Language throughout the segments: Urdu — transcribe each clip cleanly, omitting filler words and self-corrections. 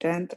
10th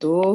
2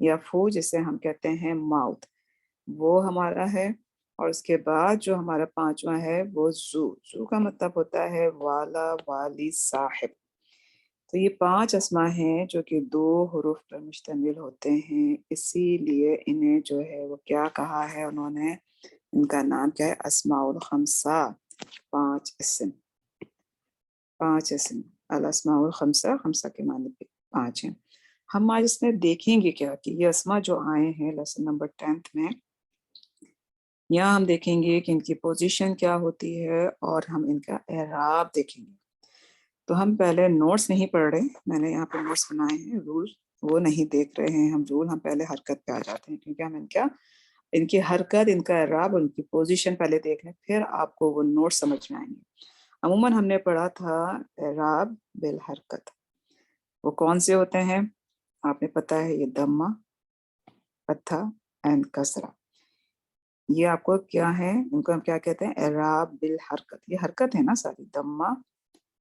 یا فو جسے ہم کہتے ہیں ماؤتھ، وہ ہمارا ہے. اور اس کے بعد جو ہمارا پانچواں ہے وہ زو کا مطلب ہوتا ہے والا، والی، صاحب. تو یہ 5 اسما ہیں جو کہ 2 حروف پر مشتمل ہوتے ہیں، اسی لیے انہیں جو ہے وہ کیا کہا ہے انہوں نے، ان کا نام کیا ہے، اسماء الخمسہ، 5 اسم. 5 اسم الاسماء الخمسہ، خمسہ کے معنی پہ 5 ہیں. ہم آج اس میں دیکھیں گے کیا کہ یہ اسما جو آئے ہیں لیسن نمبر 10 میں، یہاں ہم دیکھیں گے کہ ان کی پوزیشن کیا ہوتی ہے اور ہم ان کا اعراب دیکھیں گے. تو ہم پہلے نوٹس نہیں پڑھ رہے، میں نے یہاں پہ نوٹس بنائے ہیں، رول وہ نہیں دیکھ رہے ہیں ہم، رول ہم پہلے حرکت پہ آ جاتے ہیں، کیونکہ ہم ان کی حرکت، ان کا اعراب، ان کی پوزیشن پہلے دیکھ لیں، پھر آپ کو وہ نوٹ سمجھ میں آئیں گے. عموماً ہم نے پڑھا تھا اعراب بالحرکت، وہ کون سے ہوتے ہیں آپ نے پتہ ہے، یہ دمہ، فتحہ اینڈ کسرہ. یہ آپ کو کیا ہے، ان کو ہم کیا کہتے ہیں، اعراب بالحرکت. یہ حرکت ہے نا ساری، دمہ،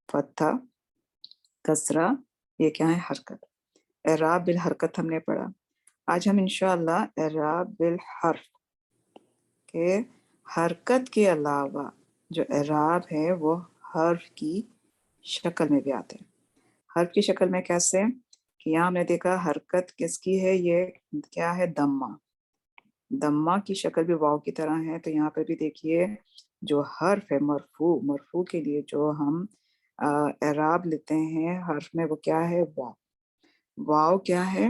فتحہ، کسرہ، یہ کیا ہے، حرکت. اعراب بالحرکت ہم نے پڑھا. آج ہم انشاءاللہ اعراب بالحرف کہ حرکت کے علاوہ جو اعراب ہے وہ حرف کی شکل میں بھی آتے ہیں. حرف کی شکل میں کیسے کہ یہاں ہم نے دیکھا حرکت کس کی ہے، یہ کیا ہے، دمہ. دمہ کی شکل بھی واو کی طرح ہے. تو یہاں پہ بھی دیکھیے جو حرف ہے مرفوع، مرفوع کے لیے جو ہم اعراب لیتے ہیں حرف میں، وہ کیا ہے، واو. واو کیا ہے،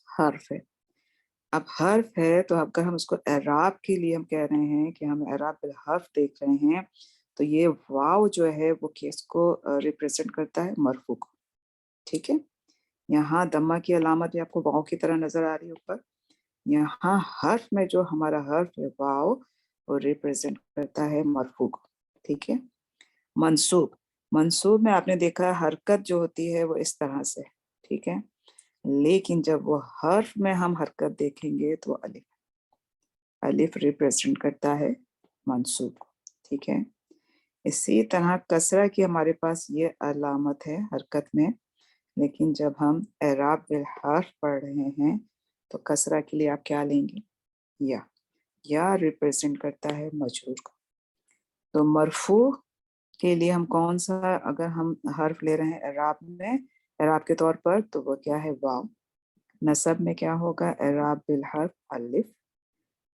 حرف ہے. اب حرف ہے تو اگر ہم اس کو اعراب کے لیے ہم کہہ رہے ہیں کہ ہم اعراب بالحرف دیکھ رہے ہیں، تو یہ واو جو ہے وہ کس کو ریپریزنٹ کرتا ہے، مرفوع کو. ٹھیک ہے، یہاں دمہ کی علامت بھی آپ کو واو کی طرح نظر آ رہی ہے اوپر. یہاں حرف میں جو ہمارا حرف ہے واو، وہ ریپریزنٹ کرتا ہے مرفوع کو. ٹھیک ہے. منصوب، منصوب میں آپ نے دیکھا حرکت جو ہوتی ہے وہ اس طرح سے. ٹھیک ہے، لیکن جب وہ حرف میں ہم حرکت دیکھیں گے تو الف، الف ریپریزنٹ کرتا ہے منصوب کو. ٹھیک ہے. اسی طرح کسرہ کی ہمارے پاس یہ علامت ہے حرکت میں، لیکن جب ہم اعراب بالحرف پڑھ رہے ہیں تو کسرہ کے لیے آپ کیا لیں گے، یا ریپریزنٹ کرتا ہے مجرور کو. تو مرفوع کے لیے ہم کون سا اگر ہم حرف لے رہے ہیں اعراب میں، اعراب کے طور پر، تو وہ کیا ہے، واو. نصب میں کیا ہوگا، اعراب بالحرف الف.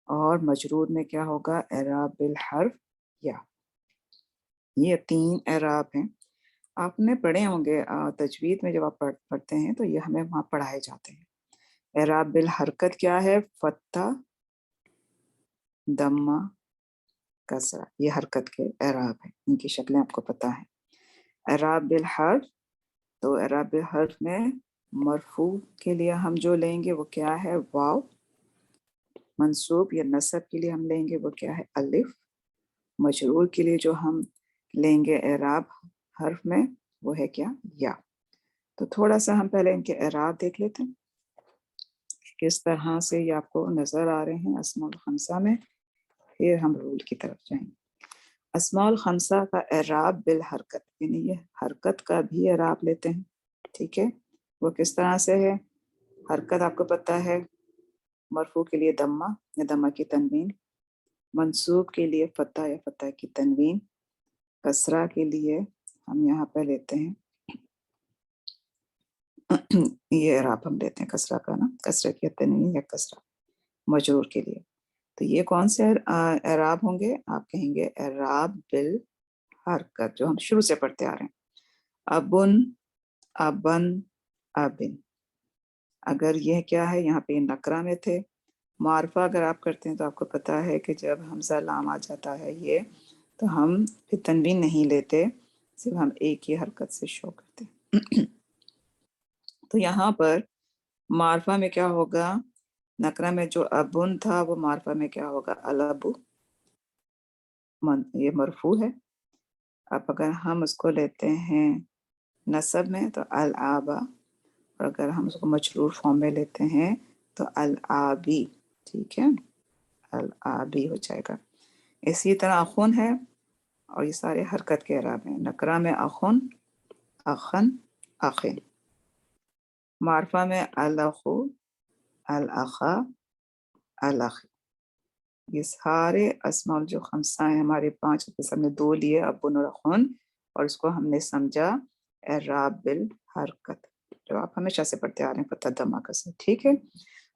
اور مجرور میں کیا ہوگا، اعراب بالحرف یا. یہ 3 اعراب ہیں. آپ نے پڑھے ہوں گے تجوید میں، جب آپ پڑھتے ہیں تو یہ ہمیں وہاں پڑھائے جاتے ہیں. اعراب بالحرکت کیا ہے، فتح، دمہ، کسرہ، یہ حرکت کے اعراب ہیں، ان کی شکلیں آپ کو پتہ ہیں. اعراب بالحرف، تو اعراب بالحرف میں مرفوع کے لیے ہم جو لیں گے وہ کیا ہے، واو. منصوب یا نصب کے لیے ہم لیں گے وہ کیا ہے، الف. مجرور کے لیے جو ہم لیں گے اعراب حرف میں وہ ہے کیا، یا. تو تھوڑا سا ہم پہلے ان کے اعراب دیکھ لیتے ہیں کس طرح سے یہ آپ کو نظر آ رہے ہیں اسماء الخمسہ میں، پھر ہم رول کی طرف جائیں گے. اسماء الخمسہ کا اعراب بالحرکت، یعنی یہ حرکت کا بھی اعراب لیتے ہیں. ٹھیک ہے، وہ کس طرح سے ہے، حرکت آپ کو پتہ ہے، مرفوع کے لیے دمہ یا دمہ کی تنوین، منصوب کے لیے فتح یا فتح کی تنوین، کسرہ کے لیے ہم یہاں پہ لیتے ہیں یہ اعراب ہم لیتے ہیں کسرہ کا نا، کسرہ کی تنوین یا کسرہ. مجرور کے لیے تو یہ کون سے اعراب ہوں گے، آپ کہیں گے اعراب بالحرکت جو ہم شروع سے پڑھتے آ رہے ہیں. ابن، ابن، ابن. اگر یہ کیا ہے، یہاں پہ نکرہ میں تھے. معرفہ اگر آپ کرتے ہیں تو آپ کو پتہ ہے کہ جب حمزہ لام آ جاتا ہے یہ، تو ہم پھر تنوین نہیں لیتے، صرف ہم ایک ہی حرکت سے شو کرتے ہیں. تو یہاں پر معرفہ میں کیا ہوگا، نکرہ میں جو ابن تھا وہ معرفہ میں کیا ہوگا، الابو. یہ مرفوع ہے. اب اگر ہم اس کو لیتے ہیں نصب میں تو العابا، اور اگر ہم اس کو مجرور فارم میں لیتے ہیں تو العابی. ٹھیک ہے، العابی ہو جائے گا. اسی طرح اخن ہے، اور یہ سارے حرکت کے اعراب ہیں. نکرہ میں اخن، اخن، اخن. معرفہ میں الاخو، الأخا الأخ، یہ سارے اسماء جو خمسہ ہیں ہمارے 5 قسم میں 2 لیے ابن اور اخن، اور اس کو ہم نے سمجھا اعراب بالحرکت جو آپ ہمیشہ سے پڑھتے آ رہے ہیں فتح دھماکہ سے. ٹھیک ہے،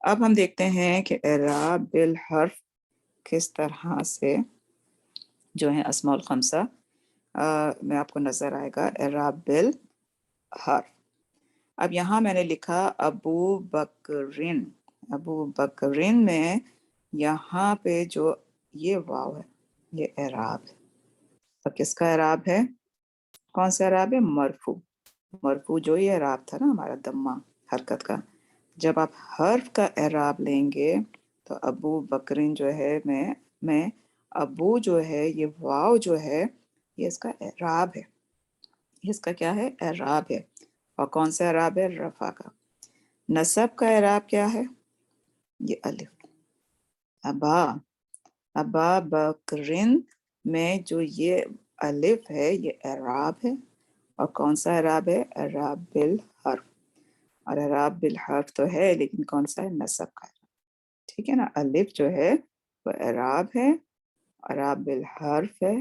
اب ہم دیکھتے ہیں کہ اعراب بالحرف کس طرح سے جو ہے اسماء الخمسہ میں آپ کو نظر آئے گا. اعراب بالحرف، اب یہاں میں نے لکھا ابو بکرن، ابو بکرن میں یہاں پہ جو یہ واو ہے یہ اعراب ہے. اور کس کا اعراب ہے؟ کون سا اعراب ہے؟ مرفوع. مرفوع جو یہ اعراب تھا نا ہمارا دمہ حرکت کا، جب آپ حرف کا اعراب لیں گے تو ابو بکرن جو ہے میں ابو جو ہے یہ واو جو ہے یہ اس کا اعراب ہے، یہ اس کا کیا ہے؟ اعراب ہے. اور کون سا اعراب ہے؟ رفع کا. نصب کا اعراب کیا ہے؟ یہ الف. ابا بکرن میں جو یہ الف ہے یہ اعراب ہے. اور کون سا اعراب ہے؟ اعراب بالحرف. اور اعراب بالحرف تو ہے لیکن کون سا ہے؟ نصب کا. ٹھیک ہے نا، الف جو ہے وہ اعراب ہے، اعراب بالحرف ہے،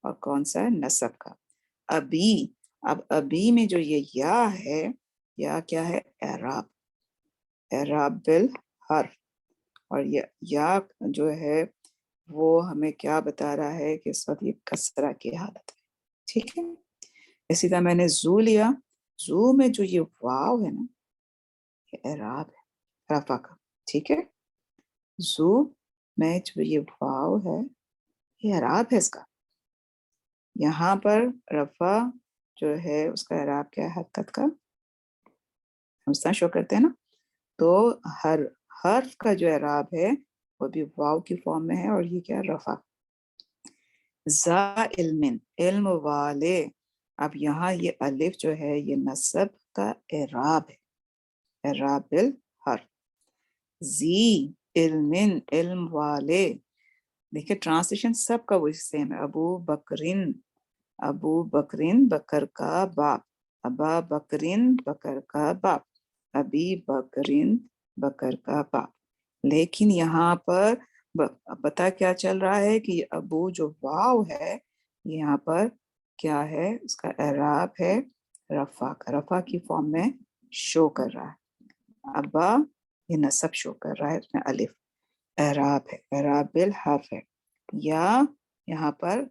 اور کون سا ہے؟ نصب کا. ابی، اب ابی میں جو یہ یا ہے، یا کیا ہے؟ اعراب، اعراب بالحرف. اور یہ یا جو ہے وہ ہمیں کیا بتا رہا ہے کہ اس وقت یہ کسرہ کی حالت ہے. ٹھیک ہے، اسی طرح میں نے زو لیا، زو میں جو یہ واو ہے نا یہ اعراب ہے رفع کا. ٹھیک ہے، زو میں جو یہ واو ہے یہ اعراب ہے اس کا. یہاں پر رفع جو ہے اس کا اعراب کیا ہے؟ حرکت کا. ہم اس طرح شو کرتے ہیں نا، تو ہر حرف کا جو اعراب ہے وہ بھی واو کی فارم میں ہے، اور یہ کیا؟ رفع. ذا علم، علم والے. اب یہاں یہ الف جو ہے یہ نصب کا اعراب ہے، اعراب بالحرف. زی علم، علم والے. دیکھیں ٹرانسلیشن سب کا وہی سیم ہے. ابو بکرن، ابو بکرن بکر کا باپ، ابا بکرن بکر کا باپ، ابی بکرن بکر کا باپ. لیکن یہاں پر پتا کیا چل رہا ہے کہ ابو جو واو ہے یہاں پر کیا ہے؟ اس کا اعراب ہے رفع کا، رفع کی فارم میں شو کر رہا ہے. ابا یہ نصب شو کر رہا ہے، اس میں الف اعراب ہے، اعراب بالحرف ہے. یا یہاں پر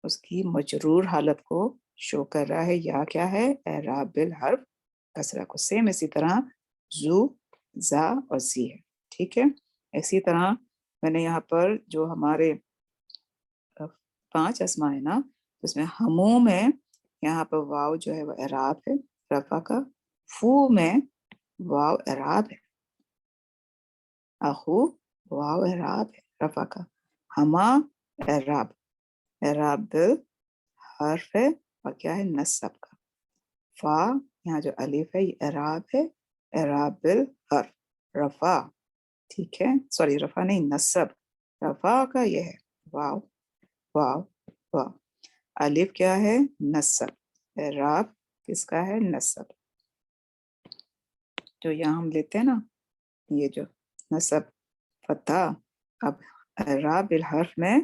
اس کی مجرور حالت کو شو کر رہا ہے، یا کیا ہے؟ اعراب بالحرف کسرہ کو. سیم اسی طرح زو، زا اور زی ہے. ٹھیک ہے، اسی طرح میں نے یہاں پر جو ہمارے 5 اسماء ہے نا اس میں ہمو میں یہاں پر واو جو ہے وہ اعراب ہے رفع کا. فو میں واو اعراب ہے، اخو واو اعراب ہے رفع کا. ہما اعراب، اعراب بالحرف ہے اور کیا ہے؟ نصب کا. فا یہاں جو الف ہے یہ اعراب ہے، اعراب بالحرف رفع. ٹھیک ہے، سوری رفع نہیں، نصب. رفع کا یہ ہے واو، واو واو. الف کیا ہے؟ نصب. اعراب کس کا ہے؟ نصب. جو یہاں ہم لیتے ہیں نا یہ جو نصب فتح، اب اعراب بالحرف میں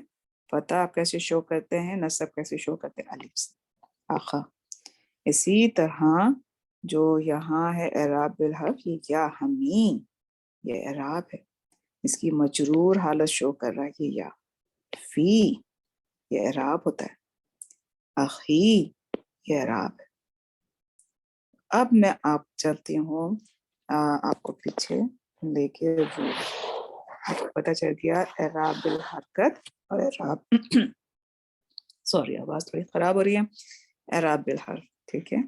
فتح آپ کیسے شو کرتے ہیں، نصب کیسے شو کرتے ہیں؟ الف سے آخا. اسی طرح جو یہاں ہے اعراب بالحرف یہ یا ہمی، یہ اعراب ہے، اس کی مجرور حالت شو کر رہا ہے یا. فی یہ اعراب ہوتا ہے، اخی یہ اعراب ہے. اب میں آپ چلتی ہوں آپ کو پیچھے لے کے آپ کو پتہ چل گیا اعراب بالحرکت اور اعراب سوری آواز تھوڑی خراب ہو رہی ہے، اعراب بالحرف. ٹھیک ہے،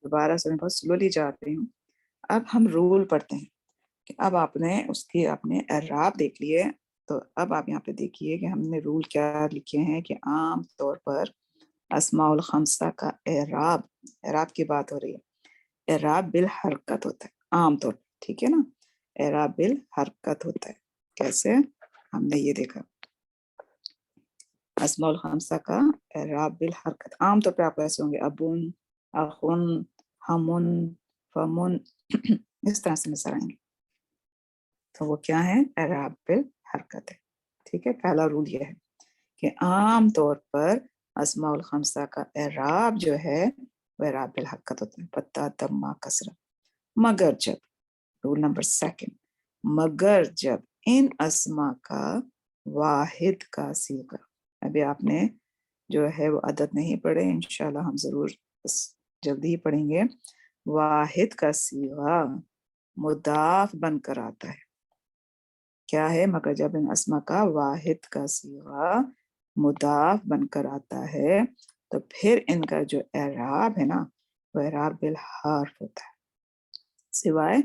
دوبارہ سے میں بہت سلولی جا رہی ہوں. اب ہم رول پڑھتے ہیں کہ اب آپ نے اس کی اپنے اعراب دیکھ لیے، تو اب آپ یہاں پہ دیکھیے کہ ہم نے رول کیا لکھے ہیں کہ عام طور پر اسماء الخمسہ کا اعراب، اعراب کی بات ہو رہی ہے، اعراب بالحرکت ہوتا ہے عام طور پر. ٹھیک ہے نا، اعراب بالحرکت ہوتا ہے. کیسے؟ ہم نے یہ دیکھا اسماء الخمسہ کا اعراب بالحرکت عام طور پہ آپ ایسے ہوں گے ابن، اخن، ہمن، فمن، اس طرح سے نظر آئیں گے. تو وہ کیا ہے؟ اعراب بالحرکت ہے. ٹھیک ہے، پہلا رول یہ ہے کہ عام طور پر اسماء الخمسہ کا اعراب جو ہے وہ اعراب بالحرکت ہوتا ہے، فتح، ضمہ، کسرہ. مگر جب، رول نمبر سیکنڈ، مگر جب ان اسماء کا واحد کا صیغہ، ابھی آپ نے جو ہے وہ عدد نہیں پڑھے، انشاءاللہ ہم ضرور جلدی ہی پڑھیں گے. واحد کا صیغہ مضاف بن کر آتا ہے. کیا ہے؟ مگر جب ان اسماء کا واحد کا صیغہ مضاف بن کر آتا ہے تو پھر ان کا جو اعراب ہے نا وہ اعراب بالحرف ہوتا ہے، سوائے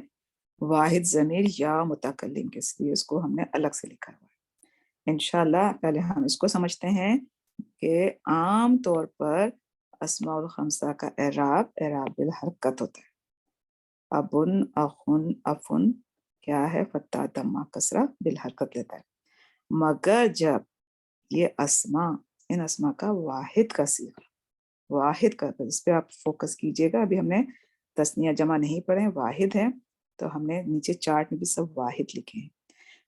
واحد ضمیر یا متکلم کے، اس لیے اس کو ہم نے الگ سے لکھا ہوا ہے. انشاءاللہ پہلے ہم اس کو سمجھتے ہیں کہ عام طور پر اسماء الخمسہ کا اعراب بالحرکت ہوتا ہے. ابن، اخن، افن کیا ہے؟ فتح، ضمہ، کسرہ بالحرکت لیتا ہے. مگر جب یہ اسماء، ان اسماء کا واحد کا صیغہ، واحد کا، اس پہ آپ فوکس کیجئے گا. ابھی ہم نے تثنیہ جمع نہیں پڑھے، واحد ہے تو ہم نے نیچے چارٹ میں بھی سب واحد لکھے ہیں.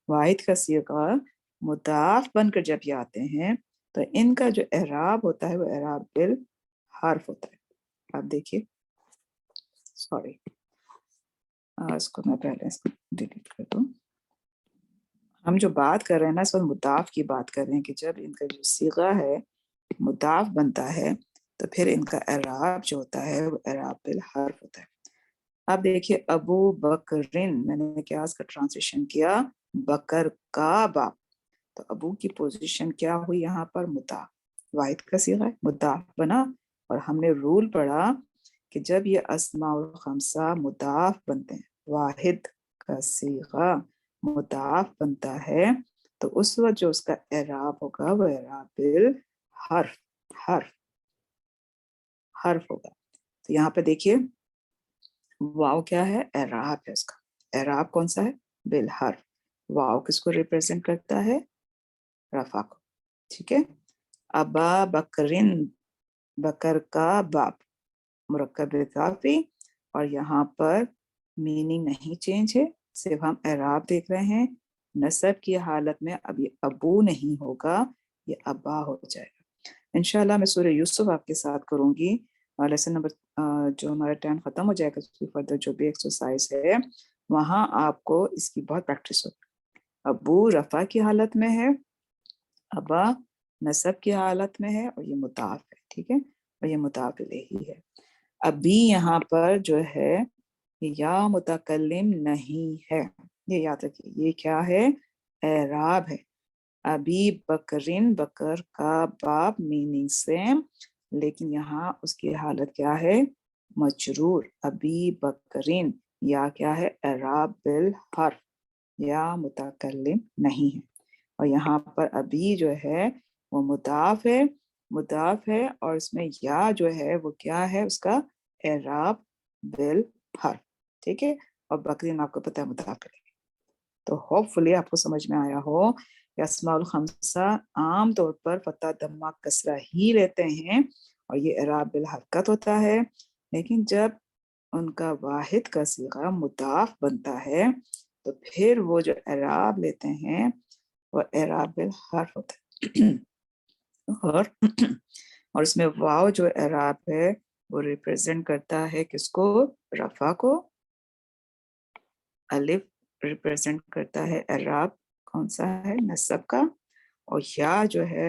واحد کا صیغہ مضاف بن کر جب یہ آتے ہیں تو ان کا جو اعراب ہوتا ہے وہ اعراب بالحرف ہوتا ہے. آپ دیکھیے، سوری اس کو میں پہلے اس کو ڈیلیٹ کر دوں. ہم جو بات کر رہے ہیں نا اس وقت مضاف کی بات کر رہے ہیں کہ جب ان کا جو صیغہ ہے مضاف بنتا ہے تو پھر ان کا اعراب جو ہوتا ہے وہ اعراب بالحرف ہوتا ہے. اب دیکھیے، ابو بکرن، میں نے کیا اس کا ٹرانسلیشن کیا؟ بکر کا باپ. تو ابو کی پوزیشن کیا ہوئی یہاں پر؟ مضاف. واحد کا صیغہ ہے، مضاف بنا، اور ہم نے رول پڑھا کہ جب یہ اسماء الخمسہ مضاف بنتے ہیں، واحد کا صیغہ مضاف بنتا ہے تو اس وقت جو اس کا اعراب ہوگا وہ اعراب بالحرف، حرف ہوگا. تو یہاں پہ دیکھیے واو کیا ہے؟ اعراب ہے. اس کا اعراب کون سا ہے؟ بالحرف. واو کس کو ریپرزینٹ کرتا ہے؟ رفع کو. ٹھیک ہے. ابا بکرن، بکر کا باپ، مرکب اضافی، اور یہاں پر میننگ نہیں چینج ہے، صرف ہم اعراب دیکھ رہے ہیں. نصب کی حالت میں اب یہ ابو نہیں ہوگا، یہ ابا ہو جائے گا. انشاءاللہ میں سورہ یوسف آپ کے ساتھ کروں گی، لیسن نمبر جو ہمارا ٹائم ختم ہو جائے گا، اس کی فردر جو بھی ایکسرسائز ہے وہاں آپ کو اس کی بہت پریکٹس ہوگی. ابو رفع کی حالت میں ہے، ابا نصب کی حالت میں ہے، اور یہ مضاف ہے. ٹھیک ہے، اور یہ مضاف الیہ ہے. ابھی یہاں پر جو ہے یا متکلم نہیں ہے، یہ یاد رکھیے. یہ کیا ہے؟ اعراب ہے. ابھی بکرین، بکر کا باپ، میننگ سیم، لیکن یہاں اس کی حالت کیا ہے؟ مجرور. ابھی بکرین یا کیا ہے؟ اعراب بالحرف، یا متکلم نہیں ہے. اور یہاں پر ابھی جو ہے وہ مضاف ہے، مضاف ہے، اور اس میں یا جو ہے وہ کیا ہے؟ اس کا اعراب بالحرف. ٹھیک ہے. اور بکرین آپ کو پتہ ہے مضاف کرے گی. تو ہوپ فلی آپ کو سمجھ میں آیا ہو کہ اسماء الخمسہ عام طور پر فتح، ضمہ، کسرہ ہی لیتے ہیں اور یہ اعراب بالحرکت ہوتا ہے. لیکن جب ان کا واحد کا صیغہ مضاف بنتا ہے تو پھر وہ جو اعراب لیتے ہیں وہ اعراب بالحرف ہوتا ہے. اور اس میں واو جو اعراب ہے وہ ریپرزینٹ کرتا ہے کس کو؟ رفع کو. الف ریپرزینٹ کرتا ہے اعراب کون سا ہے؟ نصب کا. اور یا جو ہے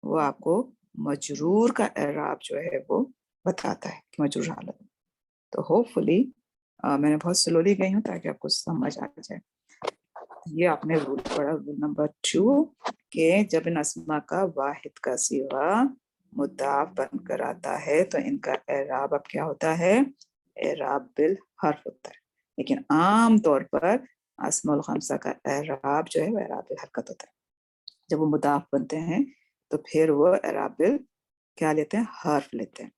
وہ آپ کو مجرور کا اعراب جو ہے وہ بتاتا ہے کہ مجرور حالت. تو ہوپ فلی میں نے بہت سلولی گئی ہوں تاکہ آپ کو سمجھ آ جائے. یہ آپ نے رول پڑھا، رول نمبر 2، کہ جب ان اسماء کا واحد کا صیغہ مضاف بن کر آتا ہے تو ان کا اعراب اب کیا ہوتا ہے؟ اعراب بالحرف ہوتا ہے. لیکن عام طور پر اسماء الخمسہ کا اعراب جو ہے وہ اعراب بالحرکت ہوتا ہے. جب وہ مضاف بنتے ہیں تو پھر وہ اعراب کیا لیتے ہیں؟ حرف لیتے ہیں.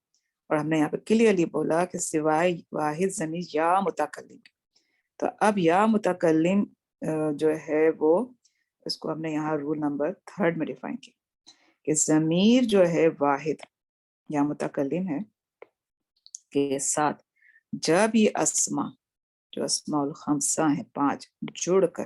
اور ہم نے یہاں پہ کلیئرلی بولا کہ سوائے واحد ضمیر یا متکلم. تو اب یا متکلم جو ہے وہ اس کو ہم نے یہاں رول نمبر 3 میں ڈیفائن کیا کہ ضمیر جو ہے واحد یا متکلم ہے کے ساتھ جب یہ اسماء جو اسماء الخمسہ ہیں 5 جڑ کر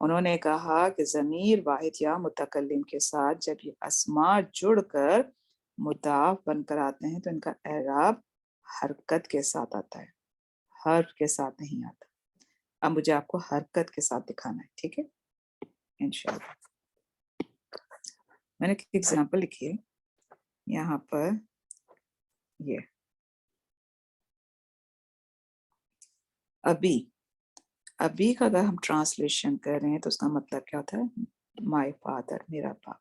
انہوں نے کہا کہ ضمیر واحد یا متکلم کے ساتھ جب یہ اسما جڑ کر مضاف بن کر آتے ہیں تو ان کا اعراب حرکت کے ساتھ آتا ہے، حرف کے ساتھ نہیں آتا۔ اب مجھے آپ کو حرکت کے ساتھ دکھانا ہے، ٹھیک ہے انشاءاللہ۔ میں نے ایک ایگزامپل لکھی ہے یہاں پر، یہ ابھی، ابھی کا اگر ہم ٹرانسلیشن کر رہے ہیں تو اس کا مطلب کیا ہوتا ہے؟ مائی فادر، میرا باپ۔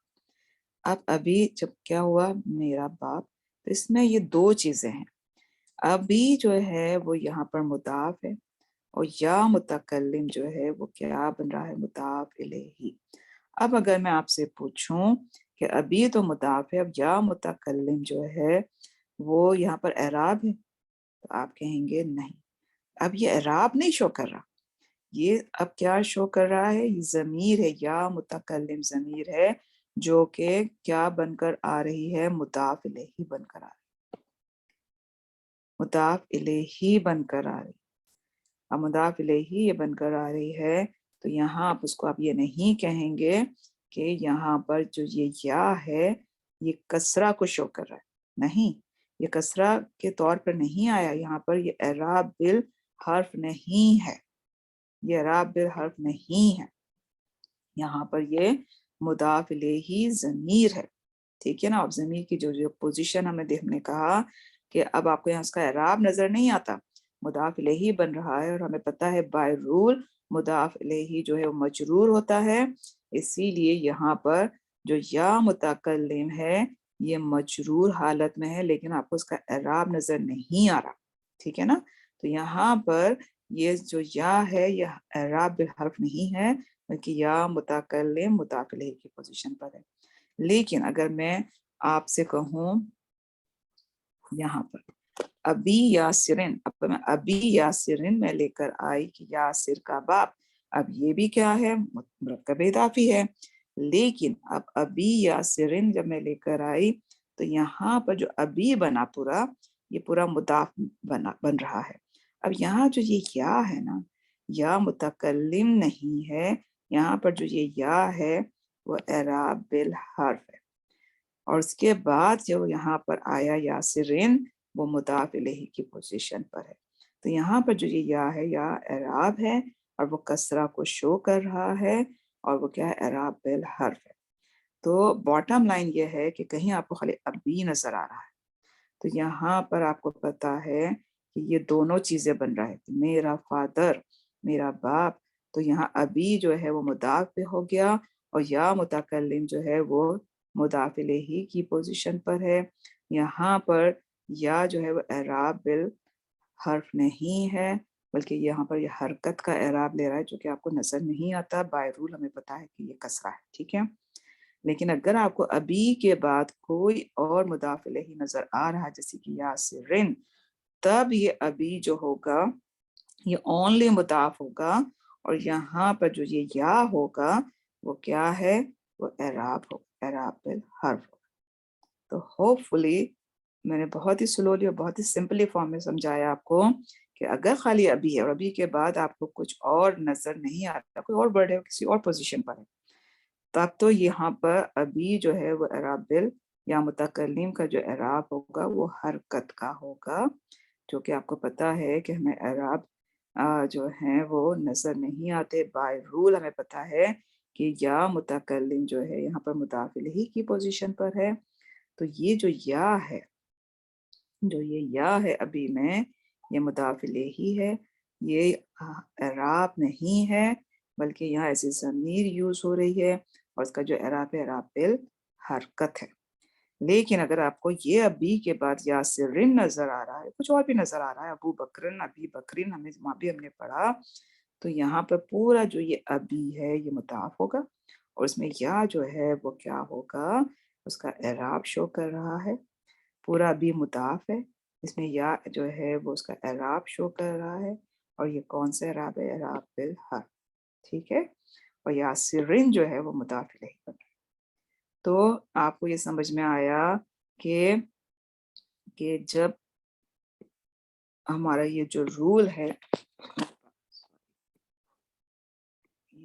اب ابھی جب کیا ہوا؟ میرا باپ، تو اس میں یہ دو چیزیں ہیں۔ ابھی جو ہے وہ یہاں پر مضاف ہے، اور یا متکلم جو ہے وہ کیا بن رہا ہے؟ مضاف الیہ۔ اب اگر میں آپ سے پوچھوں کہ ابھی تو مضاف ہے، اب یا متکلم جو ہے وہ یہاں پر اعراب ہے، تو آپ کہیں گے نہیں، اب یہ اعراب نہیں شو کر رہا، یہ اب کیا شو کر رہا ہے؟ یہ ضمیر ہے، یا متکلم ضمیر ہے جو کہ کیا بن کر آ رہی ہے؟ مضاف الیہ بن کر آ رہی ہے، مضاف الیہ بن کر آ رہی ہے۔ اب مضاف الیہ یہ بن کر آ رہی ہے تو یہاں آپ اس کو آپ یہ نہیں کہیں گے کہ یہاں پر جو یہ یا ہے یہ کسرہ کو شو کر رہا ہے، نہیں، یہ کسرہ کے طور پر نہیں آیا، یہاں پر یہ اعراب بالحرف نہیں ہے، یہ اعراب بالحرف نہیں ہے، یہاں پر یہ مضاف الیہ ضمیر ہے، ٹھیک ہے نا۔ اب ضمیر کی جو پوزیشن ہم نے کہا کہ اب آپ کو یہاں اس کا اعراب نظر نہیں آتا، مضاف الیہ بن رہا ہے، اور ہمیں پتہ ہے بائی رول مضاف الیہ جو ہے وہ مجرور ہوتا ہے، اسی لیے یہاں پر جو یا متکلم ہے یہ مجرور حالت میں ہے، لیکن آپ کو اس کا اعراب نظر نہیں آ رہا، ٹھیک ہے نا۔ تو یہاں پر یہ جو یا ہے یہ اعراب بالحرف نہیں ہے، بلکہ یا متکلم مضاف الیہ کی پوزیشن پر ہے۔ لیکن اگر میں آپ سے کہوں یہاں پر ابھی یاسرن، اب میں ابھی یاسرن میں لے کر آئی کہ یاسر کا باپ، اب یہ بھی کیا ہے؟ مرکب اضافی ہے، لیکن اب ابھی یاسرن جب میں لے کر آئی تو یہاں پر جو ابھی بنا پورا، یہ پورا مضاف بن رہا ہے۔ اب یہاں جو یہ یا ہے نا، یا متکلم نہیں ہے، یہاں پر جو یہ یا ہے وہ اعراب بالحرف ہے، اور اس کے بعد جو یہاں پر آیا یاسرین وہ مضاف الیہ کی پوزیشن پر ہے، تو یہاں پر جو یہ یا ہے یا اعراب ہے، اور وہ کسرہ کو شو کر رہا ہے، اور وہ کیا ہے؟ اعراب بالحرف ہے۔ تو باٹم لائن یہ ہے کہ کہیں آپ کو خالی ابھی نظر آ رہا ہے، تو یہاں پر آپ کو پتا ہے کہ یہ دونوں چیزیں بن رہا ہے، میرا فادر، میرا باپ، تو یہاں ابھی جو ہے وہ مضاف پہ ہو گیا، اور یا متکلم جو ہے وہ مضاف الیہ کی پوزیشن پر ہے، یہاں پر یا جو ہے وہ اعراب بالحرف نہیں ہے، بلکہ یہاں پر یہ حرکت کا اعراب لے رہا ہے جو کہ آپ کو نظر نہیں آتا، بائی رول ہمیں پتا ہے کہ یہ کسرہ ہے، ٹھیک ہے۔ لیکن اگر آپ کو ابھی کے بعد کوئی اور مضاف الیہ نظر آ رہا جیسے کہ یاسرن، تب یہ ابھی جو ہوگا یہ اونلی مضاف ہوگا، اور یہاں پر جو یہ یا ہوگا وہ کیا ہے؟ وہ اعراب ہوگا، اعراب بالحرف ہوگا۔ تو ہوپ فلی میں نے بہت ہی سلولی اور بہت ہی سمپلی فارم میں سمجھایا آپ کو کہ اگر خالی ابھی ہے اور ابھی کے بعد آپ کو کچھ اور نظر نہیں آتا، کوئی اور ورڈ ہے کسی اور پوزیشن پر ہے، تب تو یہاں پر ابھی جو ہے وہ اعراب بال یا متکلم کا جو اعراب ہوگا وہ حرکت کا ہوگا، جو کہ آپ کو پتا ہے کہ ہمیں اعراب جو ہیں وہ نظر نہیں آتے، بائی رول ہمیں پتا ہے کہ یا متکلم جو ہے یہاں پر مضاف الیہ کی پوزیشن پر ہے، تو یہ جو یا ہے، جو یہ یا ہے ابھی میں، یہ مضاف الیہ ہے، یہ اعراب نہیں ہے، بلکہ یہاں ایسی ضمیر یوز ہو رہی ہے، اور اس کا جو اعراب ہے اعراب بالحرکت ہے۔ لیکن اگر آپ کو یہ ابھی کے بعد یاسرن نظر آ رہا ہے، کچھ اور بھی نظر آ رہا ہے، ابو بکرن، ابی بکرن، وہاں بھی ہم نے پڑھا، تو یہاں پر پورا جو یہ ابھی ہے یہ مضاف ہوگا، اور اس میں یا جو ہے وہ کیا ہوگا؟ اس کا اعراب شو کر رہا ہے، پورا ابھی مضاف ہے، اس میں یا جو ہے وہ اس کا اعراب شو کر رہا ہے، اور یہ کون سا اعراب ہے؟ اعراب بالحرف، ٹھیک ہے، اور یاسرن جو ہے وہ مضاف الیہ بن رہا ہے۔ تو آپ کو یہ سمجھ میں آیا کہ جب ہمارا یہ جو رول ہے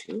2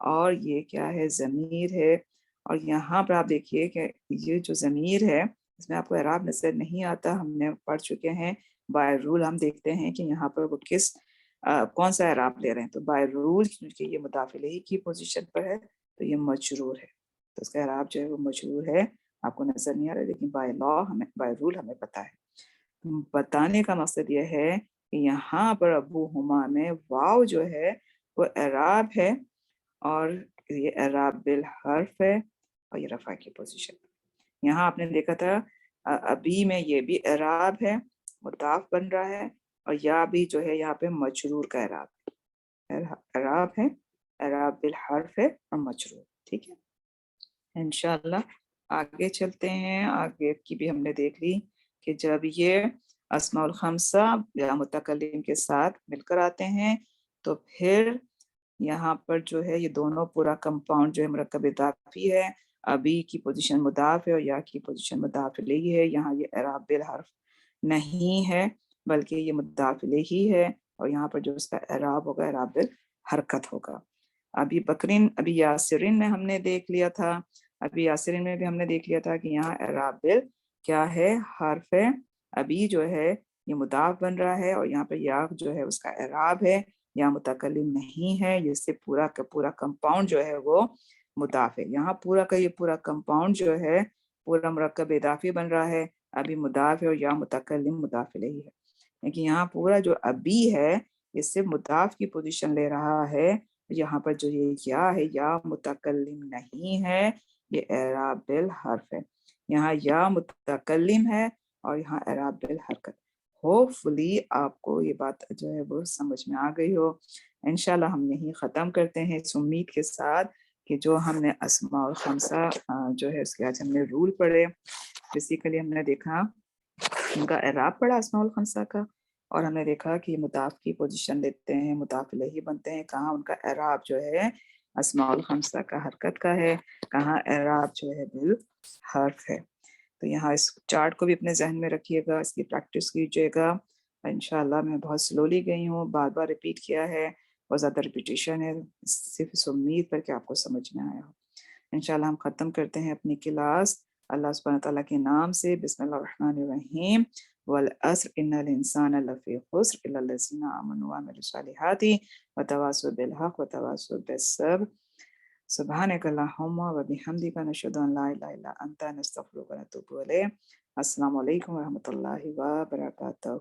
اور یہ کیا ہے؟ ضمیر ہے. اور یہاں پر آپ دیکھیے کہ یہ جو ضمیر ہے اس میں آپ کو اعراب نظر نہیں آتا. ہم نے پڑھ چکے ہیں بائی رول. ہم دیکھتے ہیں کہ یہاں پر وہ کون سا اعراب لے رہے ہیں. تو بائی رول کیونکہ یہ مضاف الیہ کی پوزیشن پر ہے تو یہ مجرور ہے. تو اس کا اعراب جو ہے وہ مجرور ہے. آپ کو نظر نہیں آ رہا لیکن بائی لا ہمیں بائی رول ہمیں پتہ ہے. بتانے کا مقصد یہ ہے کہ یہاں پر ابوہما میں واو جو ہے وہ اعراب ہے اور یہ اعراب بالحرف ہے اور یہ رفع کی پوزیشن. یہاں آپ نے دیکھا تھا ابھی میں یہ بھی اعراب ہے، مضاف بن رہا ہے، اور یا بھی جو ہے یہاں پہ مجرور کا اعراب ہے. اعراب ہے، اعراب بالحرف ہے اور مجرور. ٹھیک ہے، انشاءاللہ آگے چلتے ہیں. آگے کی بھی ہم نے دیکھ لی کہ جب یہ اسماء الخمسہ یا متکلم کے ساتھ مل کر آتے ہیں تو پھر یہاں پر جو ہے یہ دونوں پورا کمپاؤنڈ جو ہے مرکب اضافی ہے. ابھی کی پوزیشن مضاف ہے اور یا کی پوزیشن مضاف الیہ ہے. یہاں یہ اعراب بالحرف نہیں ہے بلکہ یہ مضاف الیہ ہے اور یہاں پر جو اس کا اعراب ہوگا اعراب بالحرکت ہوگا. ابھی بکرین ابھی یاسرین میں ہم نے دیکھ لیا تھا. ابھی یاسرین میں بھی ہم نے دیکھ لیا تھا کہ یہاں اعراب بال کیا ہے؟ حرف ہے. ابھی جو ہے یہ مضاف بن رہا ہے اور یہاں پہ یا جو ہے اس کا اعراب ہے، یا متکلم نہیں ہے. یہ سے پورا کا پورا کمپاؤنڈ جو ہے وہ مضاف ہے. یہاں پورا کا یہ پورا کمپاؤنڈ جو ہے پورا مرکب اضافی بن رہا ہے. ابھی مضاف ہے اور یا متکلم مضاف الیہ ہے. لیکن یہاں پورا جو ابھی ہے اس سے مضاف کی پوزیشن لے رہا ہے. یہاں پر جو یہ یا ہے یا متکلم نہیں ہے، یہ اعراب بالحرف ہے. یہاں یا متکلم ہے اور یہاں اعراب بالحرکت. ہوپ فلی آپ کو یہ بات جو ہے وہ سمجھ میں آ گئی ہو. انشاءاللہ ہم یہیں ختم کرتے ہیں اس امید کے ساتھ کہ جو ہم نے اسماء الخمسہ جو ہے اس کے آج ہم نے رول پڑھے. بیسیکلی ہم نے دیکھا ان کا اعراب پڑھا اسماء الخمسہ کا، اور ہم نے دیکھا کہ مضاف کی پوزیشن لیتے ہیں، مضاف الیہ بنتے ہیں. کہاں ان کا اعراب جو ہے اسماء الخمسہ کا حرکت کا ہے، کہاں اعراب جو ہے بالحرف ہے. تو یہاں اس چارٹ کو بھی اپنے ذہن میں رکھیے گا، اس کی پریکٹس کیجیے گا. انشاءاللہ میں بہت سلولی گئی ہوں، بار بار ریپیٹ کیا ہے، بہت زیادہ ریپیٹیشن ہے، صرف اس امید پر کہ آپ کو سمجھ میں آیا ہو. انشاءاللہ ہم ختم کرتے ہیں اپنی کلاس اللہ سبحانہ تعالیٰ کے نام سے. بسم اللہ الرحمن الرحیم. والعصر ان الانسان لفی خسر الا الذین آمنوا وعملوا الصالحات وتواصوا بالحق وتواصوا بالصبر. سبحانک اللہم وبحمدک نشہد ان لا الہ الا انت نستغفرک ونتوب الیک. السلام علیکم ورحمۃ اللہ وبرکاتہ.